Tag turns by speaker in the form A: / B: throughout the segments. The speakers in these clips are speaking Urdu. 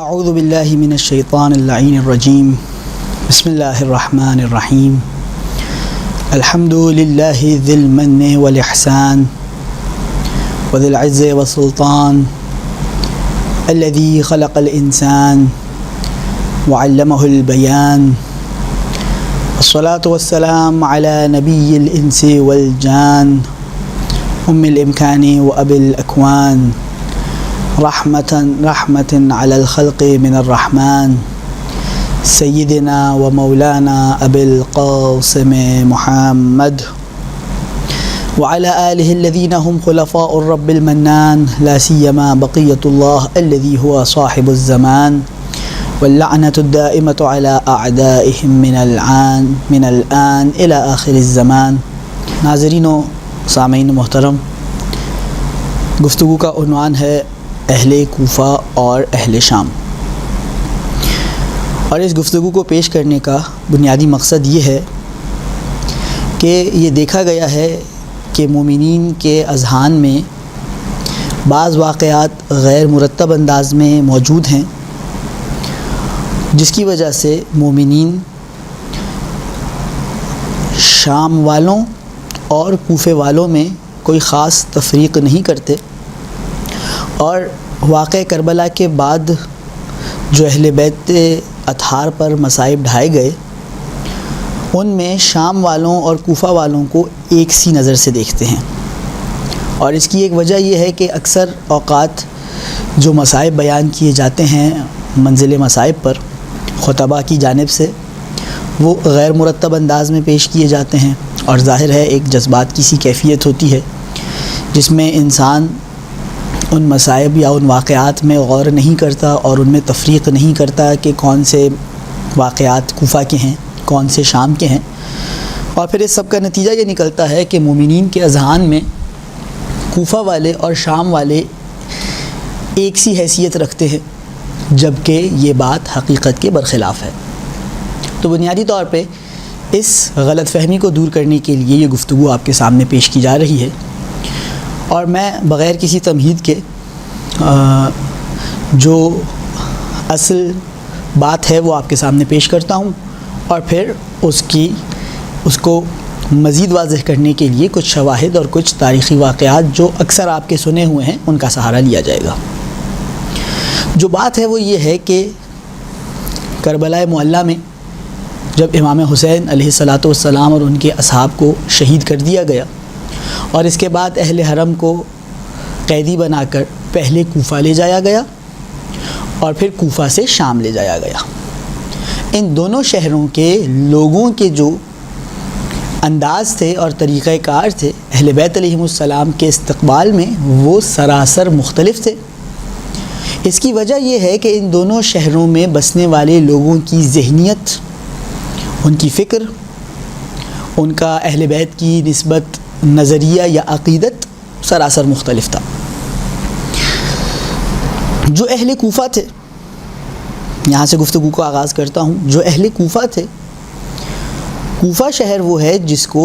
A: اعوذ باللہ من الشیطان اللعین الرجیم بسم اللہ الرحمن الرحیم الحمد للہ ذی المن والاحسان وذی العز والسلطان الذي خلق الانسان وعلمه البیان والصلاة والسلام على نبی الانس والجان ام الامکان واب الاکوان رحمة على الخلق من الرحمن سيدنا ومولانا أبي القاسم محمد وعلى آله الذين هم خلفاء الرب المنان لا سيما بقية الله الذي هو صاحب الزمان واللعنة الدائمة على أعدائهم من الآن إلى آخر الزمان. ناظرین و سامعین محترم، گفتگو کا عنوان ہے اہل کوفہ اور اہل شام، اور اس گفتگو کو پیش کرنے کا بنیادی مقصد یہ ہے کہ یہ دیکھا گیا ہے کہ مومنین کے اذہان میں بعض واقعات غیر مرتب انداز میں موجود ہیں، جس کی وجہ سے مومنین شام والوں اور کوفے والوں میں کوئی خاص تفریق نہیں کرتے، اور واقع کربلا کے بعد جو اہل بیت اطہار پر مصائب ڈھائے گئے، ان میں شام والوں اور کوفہ والوں کو ایک سی نظر سے دیکھتے ہیں. اور اس کی ایک وجہ یہ ہے کہ اکثر اوقات جو مصائب بیان کیے جاتے ہیں منزل مصائب پر خطباء کی جانب سے، وہ غیر مرتب انداز میں پیش کیے جاتے ہیں، اور ظاہر ہے ایک جذبات کی سی کیفیت ہوتی ہے جس میں انسان ان مصائب یا ان واقعات میں غور نہیں کرتا اور ان میں تفریق نہیں کرتا کہ کون سے واقعات کوفہ کے ہیں، کون سے شام کے ہیں. اور پھر اس سب کا نتیجہ یہ نکلتا ہے کہ مومنین کے اذہان میں کوفہ والے اور شام والے ایک سی حیثیت رکھتے ہیں، جبکہ یہ بات حقیقت کے برخلاف ہے. تو بنیادی طور پہ اس غلط فہمی کو دور کرنے کے لیے یہ گفتگو آپ کے سامنے پیش کی جا رہی ہے، اور میں بغیر کسی تمہید کے جو اصل بات ہے وہ آپ کے سامنے پیش کرتا ہوں، اور پھر اس کو مزید واضح کرنے کے لیے کچھ شواہد اور کچھ تاریخی واقعات جو اکثر آپ کے سنے ہوئے ہیں ان کا سہارا لیا جائے گا. جو بات ہے وہ یہ ہے کہ کربلا معلیٰ میں جب امام حسین علیہ الصلاۃ والسلام اور ان کے اصحاب کو شہید کر دیا گیا، اور اس کے بعد اہل حرم کو قیدی بنا کر پہلے کوفہ لے جایا گیا اور پھر کوفہ سے شام لے جایا گیا. ان دونوں شہروں کے لوگوں کے جو انداز تھے اور طریقہ کار تھے اہل بیت علیہم السلام کے استقبال میں، وہ سراسر مختلف تھے. اس کی وجہ یہ ہے کہ ان دونوں شہروں میں بسنے والے لوگوں کی ذہنیت، ان کی فکر، ان کا اہل بیت کی نسبت نظریہ یا عقیدت سراسر مختلف تھا. جو اہل کوفہ تھے، یہاں سے گفتگو کو آغاز کرتا ہوں. جو اہل کوفہ تھے، کوفہ شہر وہ ہے جس کو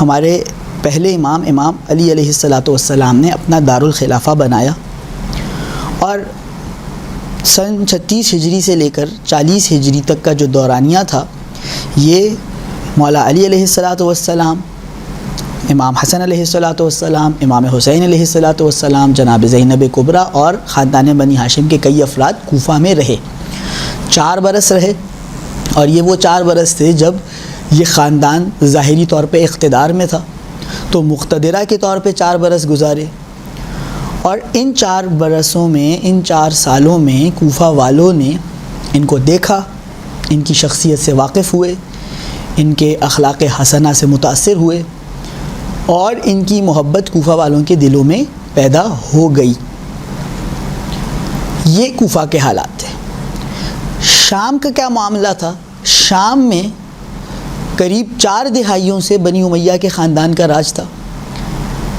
A: ہمارے پہلے امام علی علیہ الصلاۃ والسلام نے اپنا دارالخلافہ بنایا، اور سن 36 ہجری سے لے کر 40 ہجری تک کا جو دورانیہ تھا، یہ مولا علی علیہ الصلاۃ والسلام، امام حسن علیہ الصلاۃ والسلام، امام حسین علیہ الصلاۃ والسلام، جناب زینب کبریٰ اور خاندان بنی ہاشم کے کئی افراد کوفہ میں رہے. 4 برس رہے، اور یہ وہ 4 برس تھے جب یہ خاندان ظاہری طور پہ اقتدار میں تھا، تو مقتدرہ کے طور پہ 4 برس گزارے. اور ان 4 برسوں میں، ان 4 سالوں میں کوفہ والوں نے ان کو دیکھا، ان کی شخصیت سے واقف ہوئے، ان کے اخلاق حسنہ سے متاثر ہوئے، اور ان کی محبت کوفہ والوں کے دلوں میں پیدا ہو گئی. یہ کوفہ کے حالات تھے. شام کا کیا معاملہ تھا؟ شام میں قریب 4 دہائیوں سے بنی امیہ کے خاندان کا راج تھا.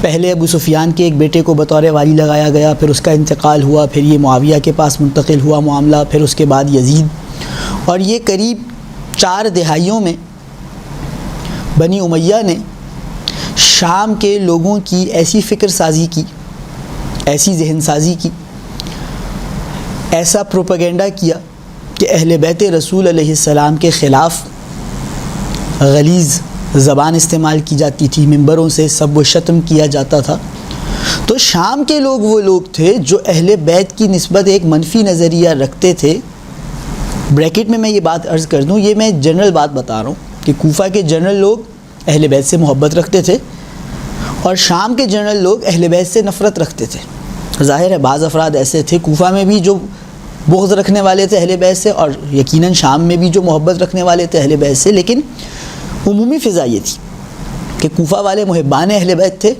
A: پہلے ابو سفیان کے ایک بیٹے کو بطور والی لگایا گیا، پھر اس کا انتقال ہوا، پھر یہ معاویہ کے پاس منتقل ہوا معاملہ، پھر اس کے بعد یزید، اور یہ قریب 4 دہائیوں میں بنی امیہ نے شام کے لوگوں کی ایسی فکر سازی کی، ایسی ذہن سازی کی، ایسا پروپیگنڈا کیا کہ اہل بیت رسول علیہ السلام کے خلاف غلیظ زبان استعمال کی جاتی تھی، ممبروں سے سب و شتم کیا جاتا تھا. تو شام کے لوگ وہ لوگ تھے جو اہل بیت کی نسبت ایک منفی نظریہ رکھتے تھے. بریکٹ میں یہ بات عرض کر دوں، یہ میں جنرل بات بتا رہا ہوں کہ کوفہ کے جنرل لوگ اہل بیت سے محبت رکھتے تھے اور شام کے جنرل لوگ اہل بیت سے نفرت رکھتے تھے. ظاہر ہے بعض افراد ایسے تھے کوفہ میں بھی جو بغض رکھنے والے تھے اہل بیت سے، اور یقیناً شام میں بھی جو محبت رکھنے والے تھے اہل بیت سے، لیکن عمومی فضا یہ تھی کہ کوفہ والے محبان اہل بیت تھے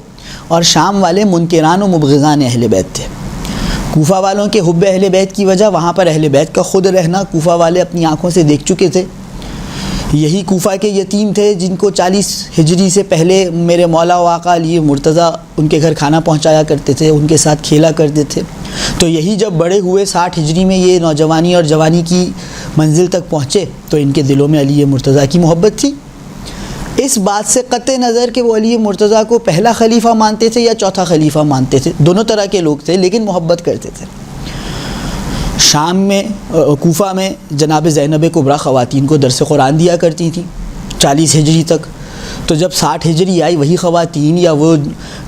A: اور شام والے منکران و مبغضان اہل بیت تھے. کوفہ والوں کے حب اہل بیت کی وجہ وہاں پر اہل بیت کا خود رہنا کوفہ والے اپنی آنکھوں سے دیکھ چکے تھے. یہی کوفہ کے یتیم تھے جن کو 40 ہجری سے پہلے میرے مولا و آقا علی مرتضیٰ ان کے گھر کھانا پہنچایا کرتے تھے، ان کے ساتھ کھیلا کرتے تھے. تو یہی جب بڑے ہوئے 60 ہجری میں یہ نوجوانی اور جوانی کی منزل تک پہنچے تو ان کے دلوں میں علی مرتضیٰ کی محبت تھی. اس بات سے قطع نظر کہ وہ علی مرتضیٰ کو پہلا خلیفہ مانتے تھے یا چوتھا خلیفہ مانتے تھے، دونوں طرح کے لوگ تھے لیکن محبت کرتے تھے. شام میں کوفہ میں جناب زینب کبریٰ خواتین کو درس قرآن دیا کرتی تھیں 40 ہجری تک. تو جب 60 ہجری آئی وہی خواتین یا وہ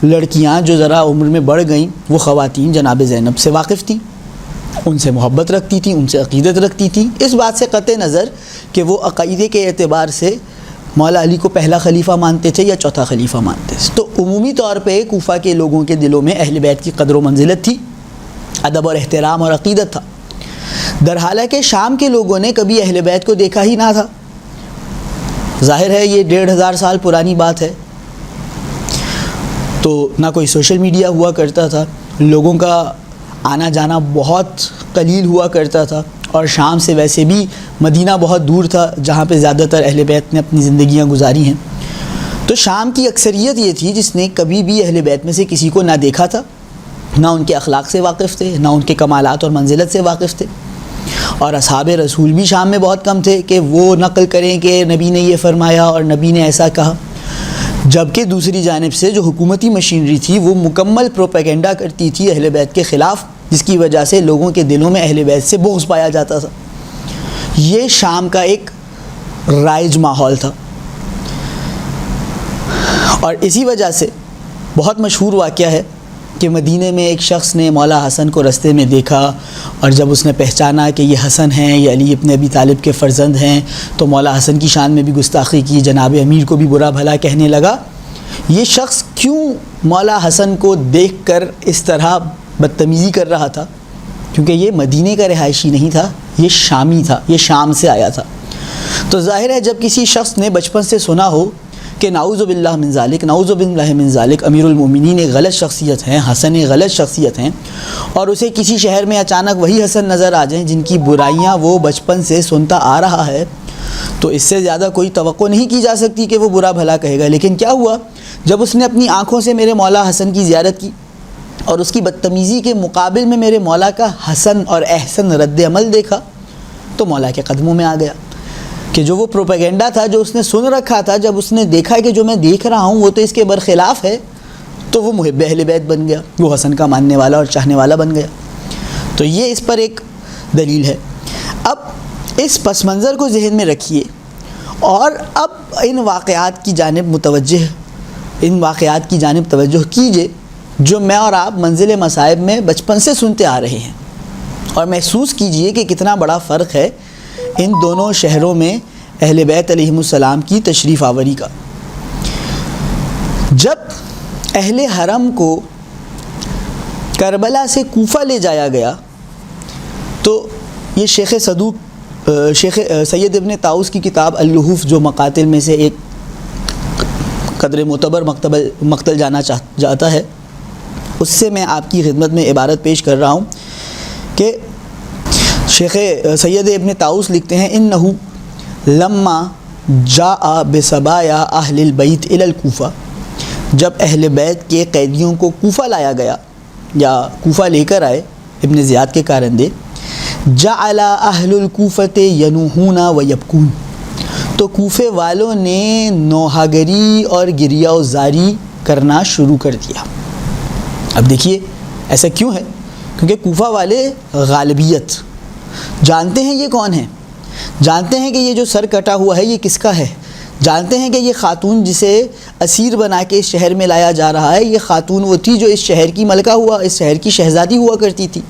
A: لڑکیاں جو ذرا عمر میں بڑھ گئیں وہ خواتین جناب زینب سے واقف تھیں، ان سے محبت رکھتی تھیں، ان سے عقیدت رکھتی تھیں. اس بات سے قطع نظر کہ وہ عقیدے کے اعتبار سے مولا علی کو پہلا خلیفہ مانتے تھے یا چوتھا خلیفہ مانتے تھے. تو عمومی طور پہ کوفہ کے لوگوں کے دلوں میں اہل بیت کی قدر و منزلت تھی، ادب اور احترام اور عقیدت تھا. درحالانکہ شام کے لوگوں نے کبھی اہل بیت کو دیکھا ہی نہ تھا. ظاہر ہے یہ 1500 سال پرانی بات ہے، تو نہ کوئی سوشل میڈیا ہوا کرتا تھا، لوگوں کا آنا جانا بہت قلیل ہوا کرتا تھا، اور شام سے ویسے بھی مدینہ بہت دور تھا جہاں پہ زیادہ تر اہل بیت نے اپنی زندگیاں گزاری ہیں. تو شام کی اکثریت یہ تھی جس نے کبھی بھی اہل بیت میں سے کسی کو نہ دیکھا تھا، نہ ان کے اخلاق سے واقف تھے، نہ ان کے کمالات اور منزلت سے واقف تھے. اور اصحاب رسول بھی شام میں بہت کم تھے کہ وہ نقل کریں کہ نبی نے یہ فرمایا اور نبی نے ایسا کہا. جبکہ دوسری جانب سے جو حکومتی مشینری تھی وہ مکمل پروپیگنڈا کرتی تھی اہل بیت کے خلاف، جس کی وجہ سے لوگوں کے دلوں میں اہل بیت سے بغض پایا جاتا تھا. یہ شام کا ایک رائج ماحول تھا، اور اسی وجہ سے بہت مشہور واقعہ ہے کہ مدینے میں ایک شخص نے مولا حسن کو رستے میں دیکھا، اور جب اس نے پہچانا کہ یہ حسن ہیں، یہ علی ابن ابی طالب کے فرزند ہیں، تو مولا حسن کی شان میں بھی گستاخی کی، جناب امیر کو بھی برا بھلا کہنے لگا. یہ شخص کیوں مولا حسن کو دیکھ کر اس طرح بدتمیزی کر رہا تھا؟ کیونکہ یہ مدینے کا رہائشی نہیں تھا، یہ شامی تھا، یہ شام سے آیا تھا. تو ظاہر ہے جب کسی شخص نے بچپن سے سنا ہو کہ نعوذ باللہ من ذالک، نعوذ باللہ من ذالک، امیر المومنین ایک غلط شخصیت ہیں، حسن ایک غلط شخصیت ہیں، اور اسے کسی شہر میں اچانک وہی حسن نظر آ جائیں جن کی برائیاں وہ بچپن سے سنتا آ رہا ہے، تو اس سے زیادہ کوئی توقع نہیں کی جا سکتی کہ وہ برا بھلا کہے گا. لیکن کیا ہوا جب اس نے اپنی آنکھوں سے میرے مولا حسن کی زیارت کی اور اس کی بدتمیزی کے مقابل میں میرے مولا کا حسن اور احسن رد عمل دیکھا، تو مولا کے قدموں میں آ گیا کہ جو وہ پروپیگنڈا تھا جو اس نے سن رکھا تھا، جب اس نے دیکھا کہ جو میں دیکھ رہا ہوں وہ تو اس کے برخلاف ہے، تو وہ محب اہل بیت بن گیا، وہ حسن کا ماننے والا اور چاہنے والا بن گیا. تو یہ اس پر ایک دلیل ہے. اب اس پس منظر کو ذہن میں رکھیے اور اب ان واقعات کی جانب توجہ کیجئے جو میں اور آپ منزل مصائب میں بچپن سے سنتے آ رہے ہیں، اور محسوس کیجئے کہ کتنا بڑا فرق ہے ان دونوں شہروں میں اہل بیت علیہم السلام کی تشریف آوری کا. جب اہل حرم کو کربلا سے کوفہ لے جایا گیا تو یہ شیخ سید ابن طاؤس کی کتاب اللحوف جو مقاتل میں سے ایک قدر معتبر مقتل جانا جاتا ہے، اس سے میں آپ کی خدمت میں عبارت پیش کر رہا ہوں کہ شیخ سید ابن طاؤس لکھتے ہیں انہو لما جاء بسبایا اہل البیت الی الکوفہ، جب اہل بیت کے قیدیوں کو کوفہ لایا گیا یا کوفہ لے کر آئے ابن زیاد کے کارندے، جعل اہل الکوفۃ ینوحون ویبکون، تو کوفے والوں نے نوحہ گری اور گریہ و زاری کرنا شروع کر دیا. اب دیکھیے ایسا کیوں ہے کیونکہ کوفہ والے غالبیت جانتے ہیں یہ کون ہے، جانتے ہیں کہ یہ جو سر کٹا ہوا ہے یہ کس کا ہے، جانتے ہیں کہ یہ خاتون جسے اسیر بنا کے اس شہر میں لایا جا رہا ہے یہ خاتون وہ تھی جو اس شہر کی ملکہ ہوا، اس شہر کی شہزادی ہوا کرتی تھی،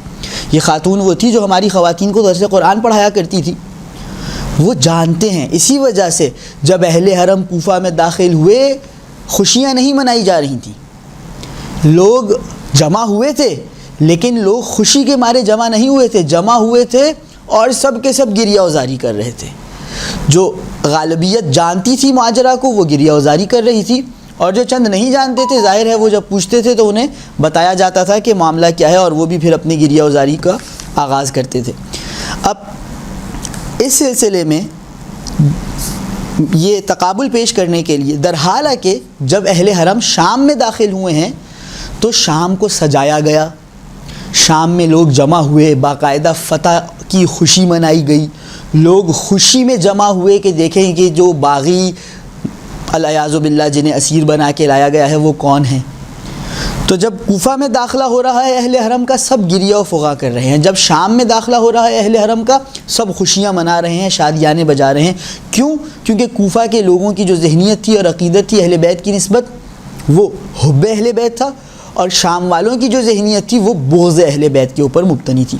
A: یہ خاتون وہ تھی جو ہماری خواتین کو درس قرآن پڑھایا کرتی تھی، وہ جانتے ہیں۔ اسی وجہ سے جب اہل حرم کوفہ میں داخل ہوئے خوشیاں نہیں منائی جا رہی تھیں، لوگ جمع ہوئے تھے لیکن لوگ خوشی کے مارے جمع نہیں ہوئے تھے، جمع ہوئے تھے اور سب کے سب گریہ وزاری کر رہے تھے۔ جو غالبیت جانتی تھی ماجرا کو وہ گریہ وزاری کر رہی تھی، اور جو چند نہیں جانتے تھے ظاہر ہے وہ جب پوچھتے تھے تو انہیں بتایا جاتا تھا کہ معاملہ کیا ہے، اور وہ بھی پھر اپنی گریہ وزاری کا آغاز کرتے تھے۔ اب اس سلسلے میں یہ تقابل پیش کرنے کے لیے درحالہ کہ جب اہل حرم شام میں داخل ہوئے ہیں تو شام کو سجایا گیا، شام میں لوگ جمع ہوئے، باقاعدہ فتح کی خوشی منائی گئی، لوگ خوشی میں جمع ہوئے کہ دیکھیں کہ جو باغی الیاذ باللہ جنہیں اسیر بنا کے لایا گیا ہے وہ کون ہیں۔ تو جب کوفہ میں داخلہ ہو رہا ہے اہل حرم کا سب گریہ و فغاں کر رہے ہیں، جب شام میں داخلہ ہو رہا ہے اہل حرم کا سب خوشیاں منا رہے ہیں، شادیانے بجا رہے ہیں۔ کیوں؟ کیونکہ کوفہ کے لوگوں کی جو ذہنیت تھی اور عقیدت تھی اہل بیت کی نسبت وہ حب اہل بیت تھا، اور شام والوں کی جو ذہنیت تھی وہ بغض اہل بیت کے اوپر مبتنی تھی۔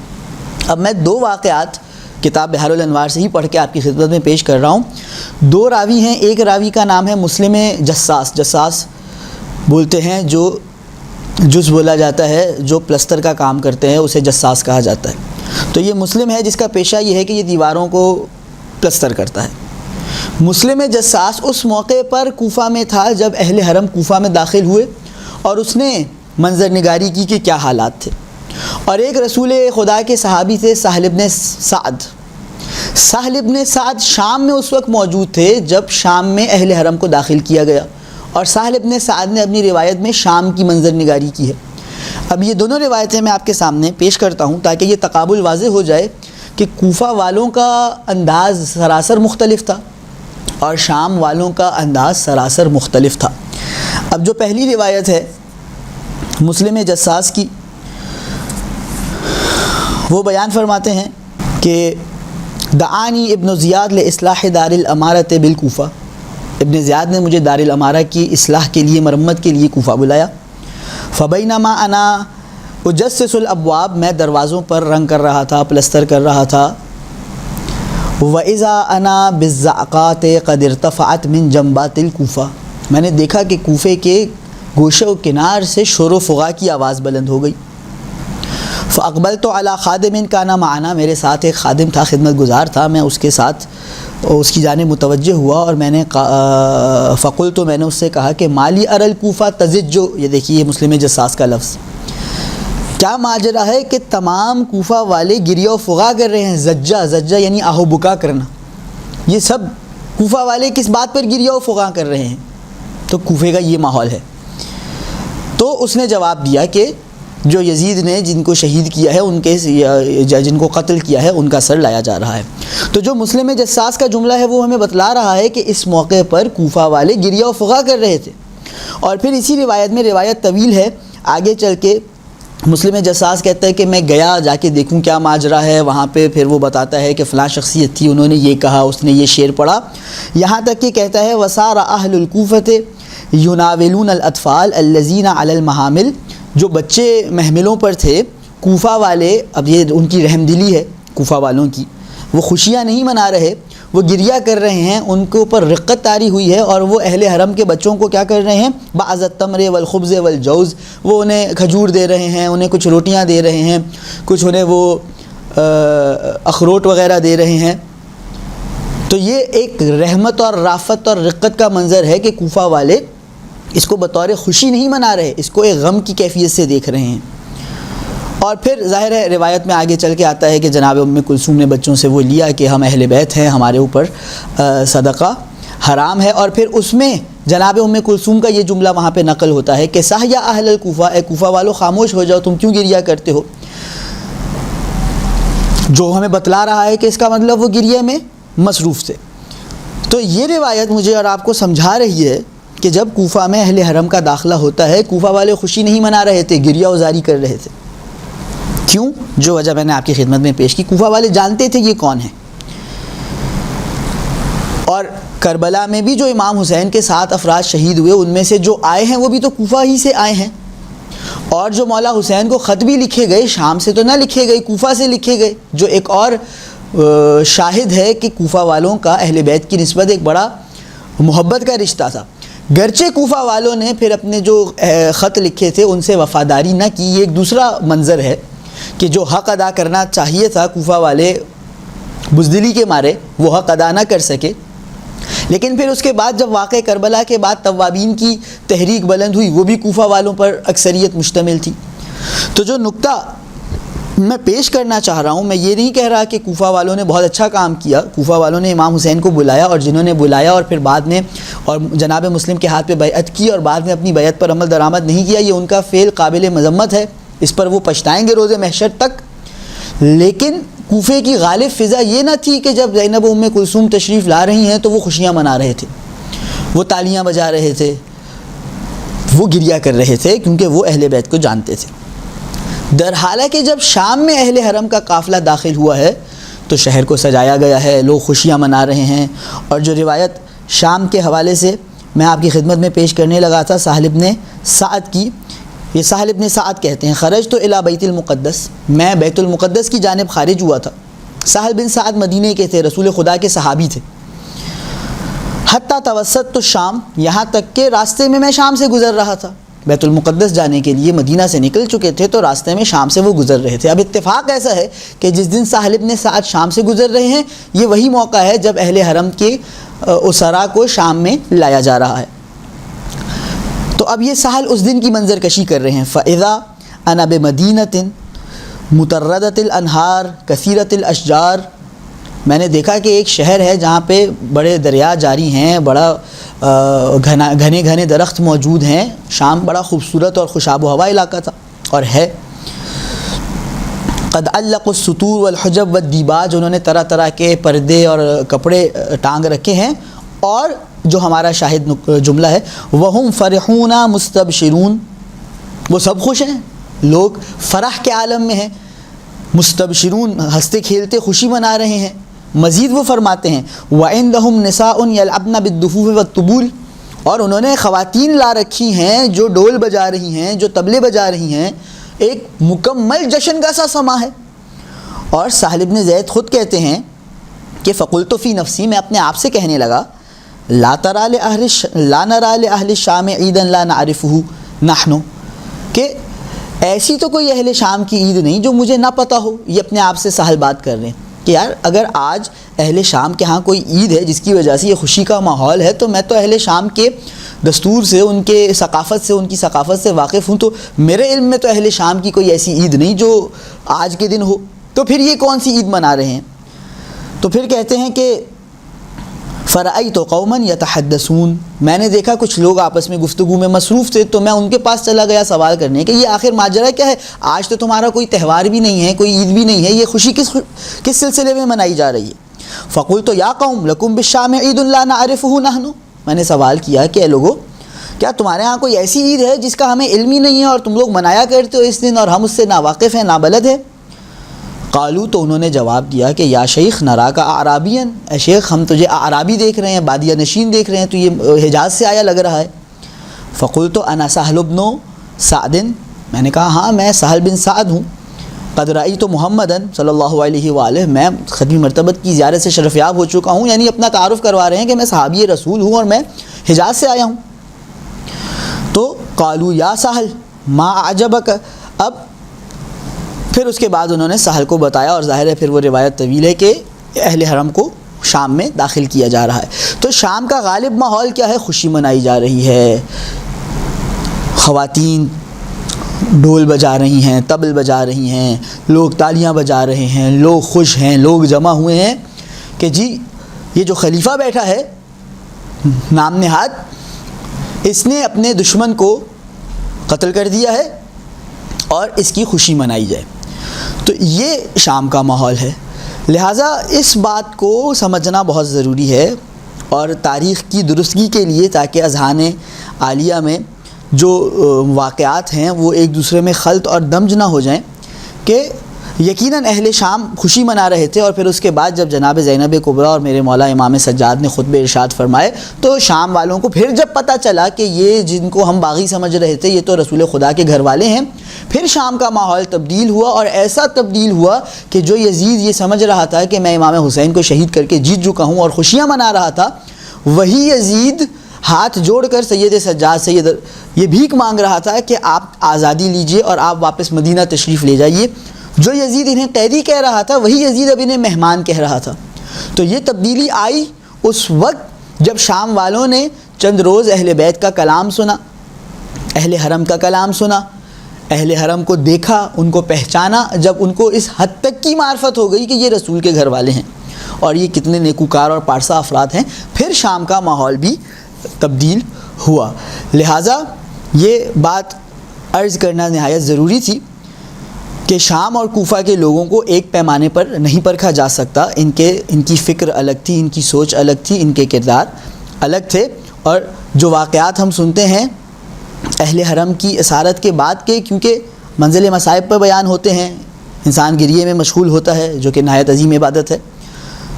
A: اب میں دو واقعات کتاب بحار الانوار سے ہی پڑھ کے آپ کی خدمت میں پیش کر رہا ہوں۔ دو راوی ہیں، ایک راوی کا نام ہے مسلم جساس، جساس بولتے ہیں جو جس بولا جاتا ہے جو پلستر کا کام کرتے ہیں اسے جساس کہا جاتا ہے۔ تو یہ مسلم ہے جس کا پیشہ یہ ہے کہ یہ دیواروں کو پلستر کرتا ہے۔ مسلم جساس اس موقع پر کوفہ میں تھا جب اہل حرم کوفہ میں داخل ہوئے، اور اس نے منظر نگاری کی کہ کیا حالات تھے۔ اور ایک رسول خدا کے صحابی تھے سہل ابن سعد، سہل ابن سعد شام میں اس وقت موجود تھے جب شام میں اہل حرم کو داخل کیا گیا، اور سہل ابن سعد نے اپنی روایت میں شام کی منظر نگاری کی ہے۔ اب یہ دونوں روایتیں میں آپ کے سامنے پیش کرتا ہوں تاکہ یہ تقابل واضح ہو جائے کہ کوفہ والوں کا انداز سراسر مختلف تھا اور شام والوں کا انداز سراسر مختلف تھا۔ اب جو پہلی روایت ہے مسلم جساس کی، وہ بیان فرماتے ہیں کہ دعانی ابن زیاد لاصلاح دار الامارۃ بالکوفہ، ابن زیاد نے مجھے دار الامارہ کی اصلاح کے لیے مرمت کے لیے کوفہ بلایا۔ فبینما انا اجسس الابواب، میں دروازوں پر رنگ کر رہا تھا، پلستر کر رہا تھا۔ واذا انا بالزعقات قد ارتفعت من جنبات الکوفہ، میں نے دیکھا کہ کوفے کے گوشے و کنار سے شور و فغاں کی آواز بلند ہو گئی۔ فاقبلت علی خادم کان معنا، میرے ساتھ ایک خادم تھا، خدمت گزار تھا، میں اس کے ساتھ اس کی جانب متوجہ ہوا اور میں نے فقلت، میں نے اس سے کہا کہ مالی ار الکوفہ تزج، یہ دیکھیے مسلم جساس کا لفظ، کیا ماجرا ہے کہ تمام کوفہ والے گریہ و فغاں کر رہے ہیں؟ زجہ، زجہ یعنی آہو بکا کرنا، یہ سب کوفہ والے کس بات پر گریہ و فغاں کر رہے ہیں؟ تو کوفے کا یہ ماحول ہے۔ تو اس نے جواب دیا کہ جو یزید نے جن کو شہید کیا ہے ان کے جن کو قتل کیا ہے ان کا سر لایا جا رہا ہے۔ تو جو مسلم جساس کا جملہ ہے وہ ہمیں بتلا رہا ہے کہ اس موقع پر کوفہ والے گریہ و فغاں کر رہے تھے۔ اور پھر اسی روایت میں، روایت طویل ہے، آگے چل کے مسلم جساس کہتا ہے کہ میں گیا جا کے دیکھوں کیا ماجرا ہے وہاں پہ، پھر وہ بتاتا ہے کہ فلاں شخصیت تھی، انہوں نے یہ کہا، اس نے یہ شعر پڑھا، یہاں تک کہ کہتا ہے وسار اہل الکوفۃ یناولون الاطفال الذین علی المحامل، جو بچے محملوں پر تھے کوفہ والے، اب یہ ان کی رحم دلی ہے کوفہ والوں کی، وہ خوشیاں نہیں منا رہے، وہ گریہ کر رہے ہیں، ان کے اوپر رقت طاری ہوئی ہے، اور وہ اہل حرم کے بچوں کو کیا کر رہے ہیں؟ بعض التمر والخبز والجوز، وہ انہیں کھجور دے رہے ہیں، انہیں کچھ روٹیاں دے رہے ہیں، کچھ انہیں وہ اخروٹ وغیرہ دے رہے ہیں۔ تو یہ ایک رحمت اور رافت اور رقت کا منظر ہے کہ کوفہ والے اس کو بطور خوشی نہیں منا رہے، اس کو ایک غم کی کیفیت سے دیکھ رہے ہیں۔ اور پھر ظاہر ہے روایت میں آگے چل کے آتا ہے کہ جناب ام کلثوم نے بچوں سے وہ لیا کہ ہم اہل بیت ہیں، ہمارے اوپر صدقہ حرام ہے، اور پھر اس میں جناب ام کلثوم کا یہ جملہ وہاں پہ نقل ہوتا ہے کہ سہ یا اہل الکوفہ، اے کوفہ والو خاموش ہو جاؤ، تم کیوں گریہ کرتے ہو؟ جو ہمیں بتلا رہا ہے کہ اس کا مطلب وہ گریہ میں مصروف تھے۔ تو یہ روایت مجھے اور آپ کو سمجھا رہی ہے کہ جب کوفہ میں اہل حرم کا داخلہ ہوتا ہے، کوفہ والے خوشی نہیں منا رہے تھے، گریہ وزاری کر رہے تھے۔ کیوں؟ جو وجہ میں نے آپ کی خدمت میں پیش کی. کوفہ والے جانتے تھے یہ کون ہیں. اور کربلا میں بھی جو امام حسین کے 7 افراد شہید ہوئے ان میں سے جو آئے ہیں وہ بھی تو کوفہ ہی سے آئے ہیں. اور جو مولا حسین کو خط بھی لکھے گئے شام سے تو نہ لکھے گئے, کوفہ سے لکھے گئے, جو ایک اور شاہد ہے کہ کوفہ والوں کا اہل بیت کی نسبت ایک بڑا محبت کا رشتہ تھا. گرچہ کوفہ والوں نے پھر اپنے جو خط لکھے تھے ان سے وفاداری نہ کی. یہ ایک دوسرا منظر ہے کہ جو حق ادا کرنا چاہیے تھا کوفہ والے بزدلی کے مارے وہ حق ادا نہ کر سکے. لیکن پھر اس کے بعد جب واقعہ کربلا کے بعد توابین کی تحریک بلند ہوئی وہ بھی کوفہ والوں پر اکثریت مشتمل تھی. تو جو نقطہ میں پیش کرنا چاہ رہا ہوں, میں یہ نہیں کہہ رہا کہ کوفہ والوں نے بہت اچھا کام کیا. کوفہ والوں نے امام حسین کو بلایا اور جنہوں نے بلایا اور پھر بعد میں اور جناب مسلم کے ہاتھ پہ بیعت کی اور بعد میں اپنی بیعت پر عمل درآمد نہیں کیا, یہ ان کا فعل قابل مذمت ہے. اس پر وہ پچھتائیں گے روز محشر تک. لیکن کوفے کی غالب فضا یہ نہ تھی کہ جب زینب و ام کلثوم تشریف لا رہی ہیں تو وہ خوشیاں منا رہے تھے, وہ تالیاں بجا رہے تھے, وہ گریا کر رہے تھے, کیونکہ وہ اہل بیت کو جانتے تھے. در حالانکہ جب شام میں اہل حرم کا قافلہ داخل ہوا ہے تو شہر کو سجایا گیا ہے, لوگ خوشیاں منا رہے ہیں. اور جو روایت شام کے حوالے سے میں آپ کی خدمت میں پیش کرنے لگا تھا سہل بن سعد کی, یہ سہل بن سعد کہتے ہیں خرج تو الی بیت المقدس, میں بیت المقدس کی جانب خارج ہوا تھا. سہل بن سعد مدینے کے تھے, رسول خدا کے صحابی تھے. حتیٰ توسط تو شام, یہاں تک کہ راستے میں شام سے گزر رہا تھا. بیت المقدس جانے کے لیے مدینہ سے نکل چکے تھے تو راستے میں شام سے وہ گزر رہے تھے. اب اتفاق ایسا ہے کہ جس دن سہل بن سعد شام سے گزر رہے ہیں یہ وہی موقع ہے جب اہل حرم کے اسرا کو شام میں لایا جا رہا ہے. تو اب یہ سہل اس دن کی منظر کشی کر رہے ہیں. فَإِذَا أَنَا بِمَدِينَةٍ مُتَرَّدَةِ الْأَنْهَارِ كَثِيرَةِ الْأَشْجَارِ, میں نے دیکھا کہ ایک شہر ہے جہاں پہ بڑے دریا جاری ہیں, بڑا گھنے گھنے درخت موجود ہیں. شام بڑا خوبصورت اور خوش آب و ہوا علاقہ تھا اور ہے. قد علقوا الستور والحجب والدیباج, انہوں نے طرح طرح کے پردے اور کپڑے ٹانگ رکھے ہیں. اور جو ہمارا شاہد جملہ ہے وَهُمْ فَرِحُونَ مُسْتَبْشِرُونَ, وہ سب خوش ہیں, لوگ فرح کے عالم میں ہیں. مستبشرون, ہنستے کھیلتے خوشی منا رہے ہیں. مزید وہ فرماتے ہیں وَعِنْدَهُمْ نِسَاءٌ يَلْعَبْنَ بِالدُّفُوفِ وَالطُّبُولِ, اور انہوں نے خواتین لا رکھی ہیں جو ڈول بجا رہی ہیں, جو طبلے بجا رہی ہیں. ایک مکمل جشن کا سا سما ہے. اور سہل بن زید خود کہتے ہیں کہ فَقُلْتُ فِي نَفْسِي, میں اپنے آپ سے کہنے لگا لا نَرَى لِأَهْلِ الشَّامِ عِيدًا لَا نَعْرِفُهُ نَحْنُ, کہ ایسی تو کوئی اہل شام کی عید نہیں جو مجھے نہ پتہ ہو. یہ اپنے آپ سے سہل بات کر رہے ہیں کہ یار اگر آج اہل شام کے ہاں کوئی عید ہے جس کی وجہ سے یہ خوشی کا ماحول ہے تو میں تو اہل شام کے دستور سے, ان کے ثقافت سے, ان کی ثقافت سے واقف ہوں. تو میرے علم میں تو اہل شام کی کوئی ایسی عید نہیں جو آج کے دن ہو. تو پھر یہ کون سی عید منا رہے ہیں؟ تو پھر کہتے ہیں کہ فَرَأَيْتُ قَوْمًا يَتَحَدَّثُونَ, میں نے دیکھا کچھ لوگ آپس میں گفتگو میں مصروف تھے تو میں ان کے پاس چلا گیا سوال کرنے کہ یہ آخر ماجرا کیا ہے؟ آج تو تمہارا کوئی تہوار بھی نہیں ہے, کوئی عید بھی نہیں ہے, یہ خوشی کس سلسلے میں منائی جا رہی ہے؟ فَقُلْتُ يَا قَوْمْ لَكُمْ بِالشَّامِ عِيدٌ لَا نَعْرِفُهُ نَحْنُ, میں نے سوال کیا کہ اے لوگو کیا تمہارے ہاں کوئی ایسی عید ہے جس کا ہمیں علم ہی نہیں ہے اور تم لوگ منایا کرتے ہو اس دن اور ہم اس سے ناواقف ہیں, نابلد ہیں؟ قالو, تو انہوں نے جواب دیا کہ یا شیخ نراک اعرابیا, اے شیخ ہم تجھے اعرابی دیکھ رہے ہیں, بادیہ نشین دیکھ رہے ہیں, تو یہ حجاز سے آیا لگ رہا ہے. فقلت انا سہل بن سعد, میں نے کہا ہاں میں سہل بن سعد ہوں. قد رأیت محمدا صلی اللہ علیہ وآلہ, میں ختمی مرتبت کی زیارت سے شرف یاب ہو چکا ہوں. یعنی اپنا تعارف کروا رہے ہیں کہ میں صحابی رسول ہوں اور میں حجاز سے آیا ہوں. تو قالو یا سہل ما اعجبک, اب پھر اس کے بعد انہوں نے سہل کو بتایا اور ظاہر ہے پھر وہ روایت طویل ہے کہ اہل حرم کو شام میں داخل کیا جا رہا ہے. تو شام کا غالب ماحول کیا ہے؟ خوشی منائی جا رہی ہے, خواتین ڈھول بجا رہی ہیں, طبل بجا رہی ہیں, لوگ تالیاں بجا رہے ہیں, لوگ خوش ہیں, لوگ جمع ہوئے ہیں کہ جی یہ جو خلیفہ بیٹھا ہے نام نہاد, اس نے اپنے دشمن کو قتل کر دیا ہے اور اس کی خوشی منائی جائے. تو یہ شام کا ماحول ہے. لہٰذا اس بات کو سمجھنا بہت ضروری ہے اور تاریخ کی درستگی کے لیے, تاکہ اذہان عالیہ میں جو واقعات ہیں وہ ایک دوسرے میں خلط اور دمج نہ ہو جائیں, کہ یقیناً اہل شام خوشی منا رہے تھے، اور پھر اس کے بعد جب جناب زینب کبریٰ اور میرے مولا امام سجاد نے خطبہ ارشاد فرمائے تو شام والوں کو پھر جب پتہ چلا کہ یہ جن کو ہم باغی سمجھ رہے تھے یہ تو رسول خدا کے گھر والے ہیں، پھر شام کا ماحول تبدیل ہوا، اور ایسا تبدیل ہوا کہ جو یزید یہ سمجھ رہا تھا کہ میں امام حسین کو شہید کر کے جیت چکا ہوں اور خوشیاں منا رہا تھا، وہی یزید ہاتھ جوڑ کر سید سجاد سے یہ بھیک مانگ رہا تھا کہ آپ آزادی لیجئے اور آپ واپس مدینہ تشریف لے جائیے۔ جو یزید انہیں قیدی کہہ رہا تھا وہی یزید اب انہیں مہمان کہہ رہا تھا۔ تو یہ تبدیلی آئی اس وقت جب شام والوں نے چند روز اہل بیت کا کلام سنا، اہل حرم کا کلام سنا، اہل حرم کو دیکھا، ان کو پہچانا، جب ان کو اس حد تک کی معرفت ہو گئی کہ یہ رسول کے گھر والے ہیں اور یہ کتنے نیکوکار اور پارسا افراد ہیں، پھر شام کا ماحول بھی تبدیل ہوا۔ لہٰذا یہ بات عرض کرنا نہایت ضروری تھی کہ شام اور کوفہ کے لوگوں کو ایک پیمانے پر نہیں پرکھا جا سکتا، ان کی فکر الگ تھی، ان کی سوچ الگ تھی، ان کے کردار الگ تھے، اور جو واقعات ہم سنتے ہیں اہل حرم کی اسارت کے بعد کے، کیونکہ منزل مصائب پر بیان ہوتے ہیں، انسان گریے میں مشغول ہوتا ہے جو کہ نہایت عظیم عبادت ہے،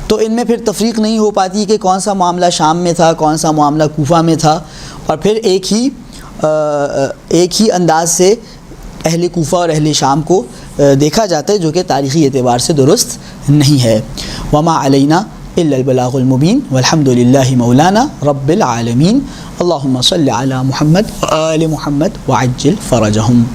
A: تو ان میں پھر تفریق نہیں ہو پاتی کہ کون سا معاملہ شام میں تھا، کون سا معاملہ کوفہ میں تھا، اور پھر ایک ہی انداز سے اہل کوفہ اور اہل شام کو دیکھا جاتا ہے، جو کہ تاریخی اعتبار سے درست نہیں ہے۔ وما علینا الا البلاغ المبین والحمد للہ مولانا رب العالمین۔ اللہم صل علی محمد وآل محمد وعجل فرجہم۔